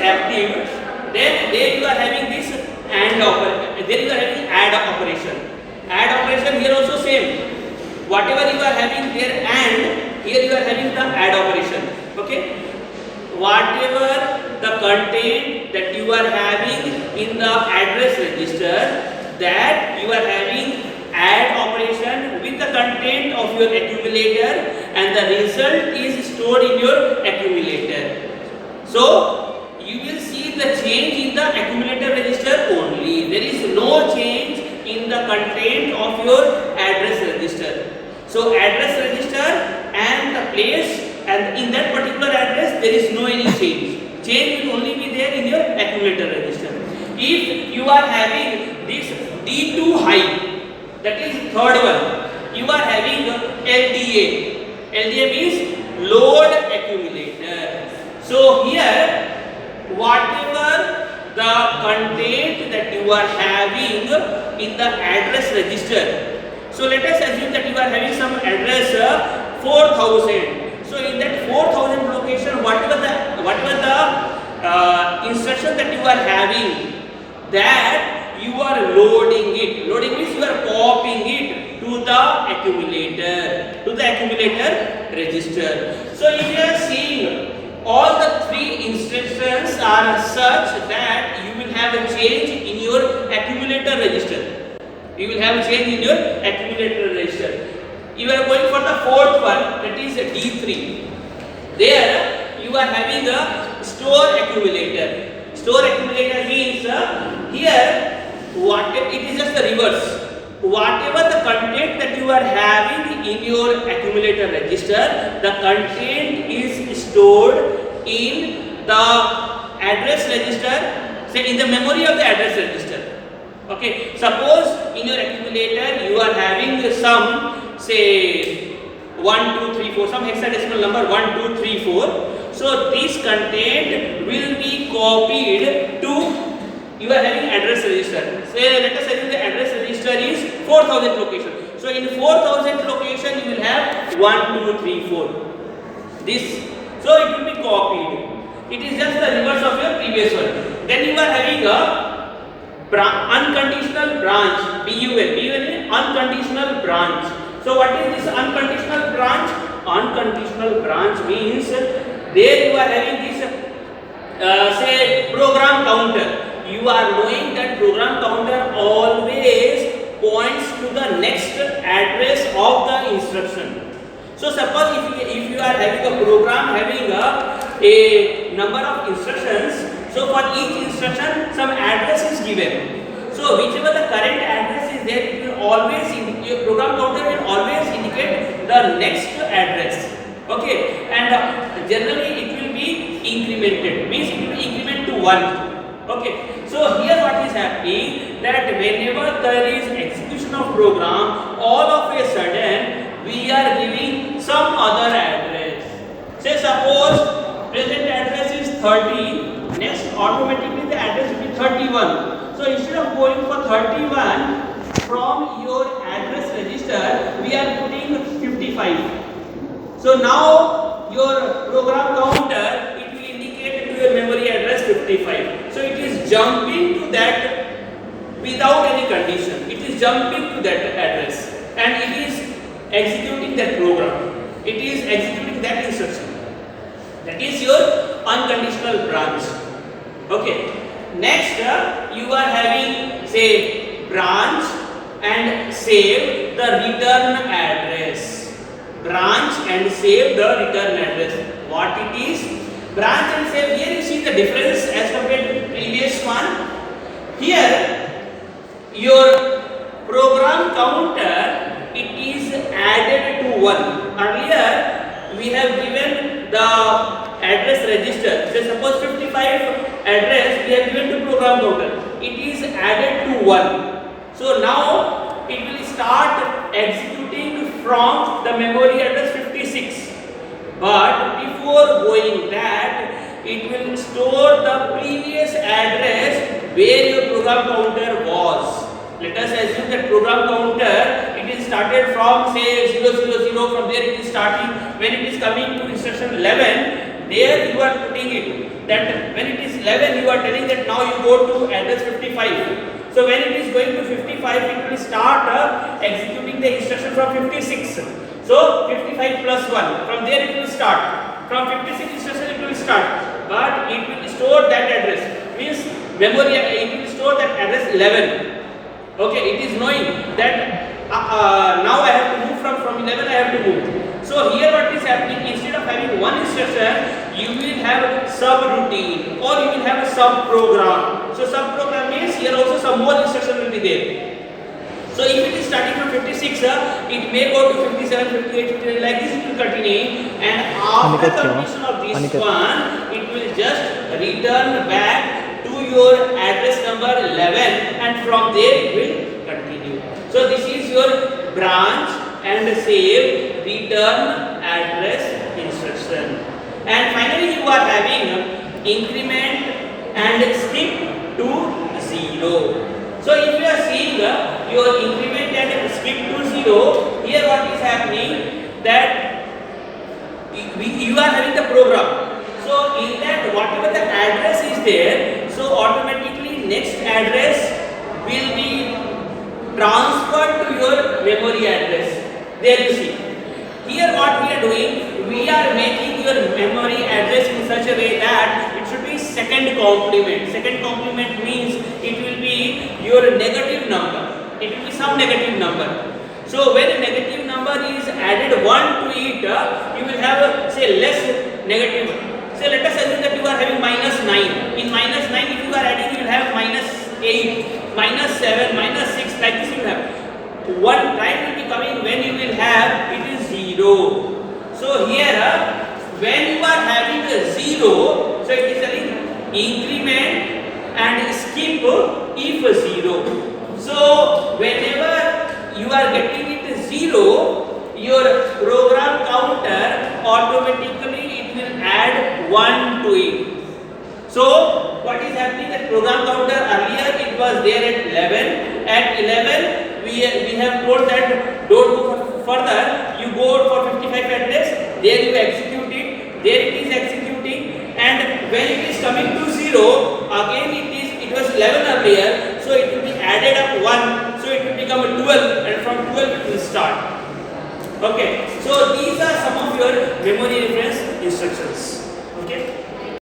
active, then there you are having this AND operation. There you are having add operation. Add operation here also same. Whatever you are having there AND, here you are having the add operation. Okay. Whatever the content that you are having in the address register, that you are having add operation with the content of your accumulator, and the result is stored in your accumulator. So you will see the change in the accumulator register only. There is no change in the content of your address register. So address register and the place, and in that particular address there is no any change. Change will only be there in your accumulator register. If you are having this D2 high, that is third one, you are having LDA. LDA means load accumulator. So here, whatever the content that you are having in the address register. So let us assume that you are having some address 4000. So in that 4000 location, whatever the instruction that you are having, that you are loading it. Loading means you are copying it to the accumulator register. So if you are seeing all the three instructions are such that you will have a change in your accumulator register. You will have a change in your accumulator register. You are going for the fourth one, that is D3. There you are having a store accumulator. Store accumulator means here it is just the reverse. Whatever the content that you are having in your accumulator register, the content is stored in the address register, say in the memory of the address register. Okay, suppose in your accumulator you are having some, say 1, 2, 3, 4, some hexadecimal number 1, 2, 3, 4. So this content will be copied to, you are having address register. Say let us assume the address register is 4000 location. So in 4000 location you will have 1, 2, 3, 4. This, so it will be copied. It is just the reverse of your previous one. Then you are having a unconditional branch, BUL. BUL is unconditional branch. So what is this unconditional branch? Unconditional branch means there you are having this say program counter. You are knowing that program counter always points to the next address of the instruction. So suppose if you are having a program having a number of instructions, so for each instruction some address is given. So whichever the current address is there, it will always your program counter will always indicate the next address. Okay, and generally it will be incremented, means it will increment to 1. Okay, so here what is happening, that whenever there is execution of program, all of a sudden we are giving some other address. Say suppose present address is 30, next automatically the address will be 31. So instead of going for 31, from your address register we are putting 55. So now your program counter, it will indicate to your memory address 55. So it is jumping to that without any condition. It is jumping to that address and it is executing that program. It is executing that instruction. That is your unconditional branch. Okay. Next, you are having, say, branch and save the return address. Branch and save the return address. What it is? Branch and save. Here you see the difference as compared to the previous one. Here, your program counter, it is added to 1. Earlier, we have given the address register. Say suppose 55 address we have given to program counter. It is added to 1. So now it will start executing from the memory address 56. But before going that, it will store the previous address where your program counter was. Let us assume that program counter, it is started from say 000, from there it is starting, when it is coming to instruction 11, there you are putting it that when it is 11 you are telling that now you go to address 55. So when it is going to 55 it will start executing the instruction from 56. So 55 plus 1, from there it will start, from 56 instruction it will start, but it will store that address, means memory it will store that address 11. Okay, it is knowing that now I have to move from 11 I have to move. So here what is happening, instead of having one instruction you will have subroutine or you will have a subprogram. So subprogram means here also some more instruction will be there. So if it is starting from 56, it may go to 57, 58, 59, like this it will continue, and after completion of this one, it will just return back to your address number 11, and from there it will continue. So this is your branch and save return address instruction. And finally you are having increment and skip to 0. So if you are seeing your increment and skip to 0, here what is happening, that you are having the program. So in that whatever the address is there, so automatically next address will be transferred to your memory address. There you see. Here what we are doing, we are making your memory address in such a way that it should be second complement. Second complement means it will be your negative number. It will be some negative number. So when a negative number is added 1 to it, you will have say less negative. So let us assume that you are having minus 9. In minus 9 if you are adding you will have minus 8, minus 7, minus 6, like this you will have. One time will be coming when you will have it is 0. So here when you are having a 0, so it is telling increment and skip if 0. So whenever you are getting it 0, your program counter automatically it will add 1 to it. So what is happening, that program counter earlier it was there at 11. At 11 we have told that don't go further, you go for 55 address, there you execute it, there it is executing, and when it is coming to 0, again it was 11 earlier, so it will be added up 1, so it will become a 12, and from 12 it will start. Okay, so these are some of your memory reference instructions. Okay.